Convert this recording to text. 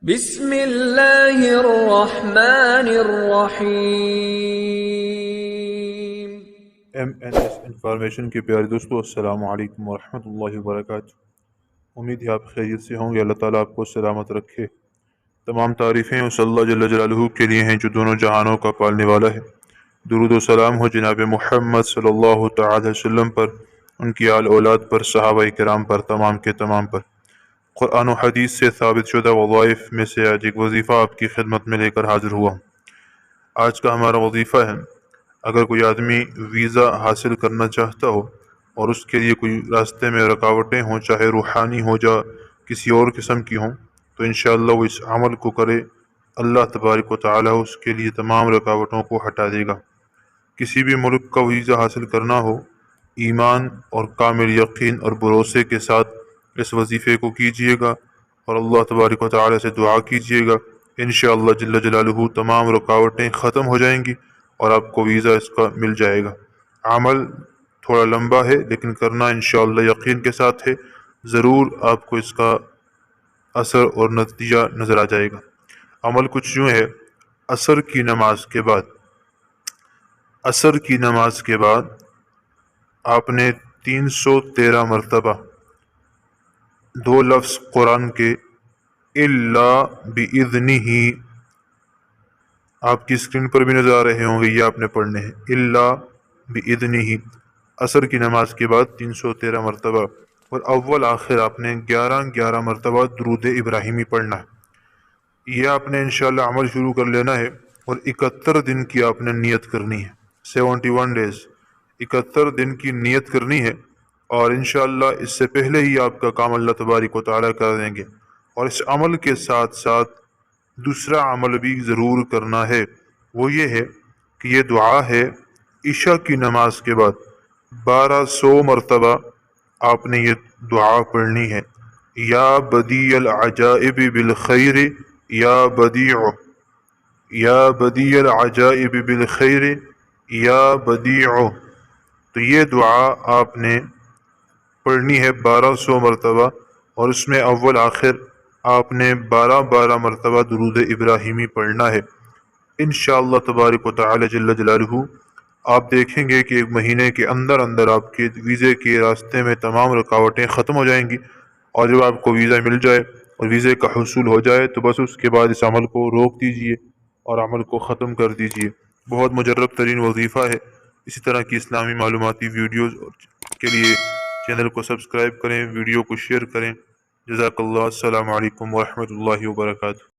بسم اللہ الرحمن الرحیم۔ ایم این ایس انفارمیشن کے پیارے دوستو، السلام علیکم ورحمۃ اللہ وبرکاتہ۔ امید ہے آپ خیریت سے ہوں گے۔ اللہ تعالیٰ آپ کو سلامت رکھے۔ تمام تعریفیں اس اللہ جل جلالہ کے لیے ہیں جو دونوں جہانوں کا پالنے والا ہے۔ درود و سلام ہو جناب محمد صلی اللہ تعالی علیہ وسلم پر، ان کی آل اولاد پر، صحابہ کرام پر، تمام کے تمام پر۔ قرآن و حدیث سے ثابت شدہ وظائف میں سے آج ایک وظیفہ آپ کی خدمت میں لے کر حاضر ہوا ہوں۔ آج کا ہمارا وظیفہ ہے، اگر کوئی آدمی ویزا حاصل کرنا چاہتا ہو اور اس کے لیے کوئی راستے میں رکاوٹیں ہوں، چاہے روحانی ہو یا کسی اور قسم کی ہوں، تو انشاءاللہ وہ اس عمل کو کرے، اللہ تبارک و تعالی اس کے لیے تمام رکاوٹوں کو ہٹا دے گا۔ کسی بھی ملک کا ویزا حاصل کرنا ہو، ایمان اور کامل یقین اور بھروسے کے ساتھ اس وظیفے کو کیجیے گا اور اللہ تبارک و تعالی سے دعا کیجیے گا، انشاءاللہ جل جلالہ تمام رکاوٹیں ختم ہو جائیں گی اور آپ کو ویزا اس کا مل جائے گا۔ عمل تھوڑا لمبا ہے لیکن کرنا انشاءاللہ یقین کے ساتھ ہے، ضرور آپ کو اس کا اثر اور نتیجہ نظر آ جائے گا۔ عمل کچھ یوں ہے، عصر کی نماز کے بعد آپ نے 313 مرتبہ دو لفظ قرآن کے الا باذنہ، آپ کی اسکرین پر بھی نظر آ رہے ہوں گے، یہ آپ نے پڑھنے ہیں، الا باذنہ، عصر کی نماز کے بعد 313 مرتبہ، اور اول آخر آپ نے 11 مرتبہ درود ابراہیمی پڑھنا ہے۔ یہ آپ نے انشاءاللہ عمل شروع کر لینا ہے اور 71 دن کی آپ نے نیت کرنی ہے، 71 ڈیز، 71 دن کی نیت کرنی ہے، اور انشاءاللہ اس سے پہلے ہی آپ کا کام اللہ تبارک و تعالیٰ کر دیں گے۔ اور اس عمل کے ساتھ ساتھ دوسرا عمل بھی ضرور کرنا ہے، وہ یہ ہے کہ یہ دعا ہے، عشاء کی نماز کے بعد 1200 مرتبہ آپ نے یہ دعا پڑھنی ہے، یا بدیع العجائب بالخیر، یا بدیع العجائب بالخیر، یا بدیع۔ تو یہ دعا آپ نے پڑھنی ہے 1200 مرتبہ، اور اس میں اول آخر آپ نے 12 مرتبہ درود ابراہیمی پڑھنا ہے۔ انشاءاللہ تبارک و تعالی جل جلالہ آپ دیکھیں گے کہ ایک مہینے کے اندر اندر آپ کے ویزے کے راستے میں تمام رکاوٹیں ختم ہو جائیں گی، اور جب آپ کو ویزا مل جائے اور ویزے کا حصول ہو جائے تو بس اس کے بعد اس عمل کو روک دیجئے اور عمل کو ختم کر دیجئے۔ بہت مجرب ترین وظیفہ ہے۔ اسی طرح کی اسلامی معلوماتی ویڈیوز کے لیے چینل کو سبسکرائب کریں، ویڈیو کو شیئر کریں۔ جزاک اللہ، السلام علیکم ورحمۃ اللہ وبرکاتہ۔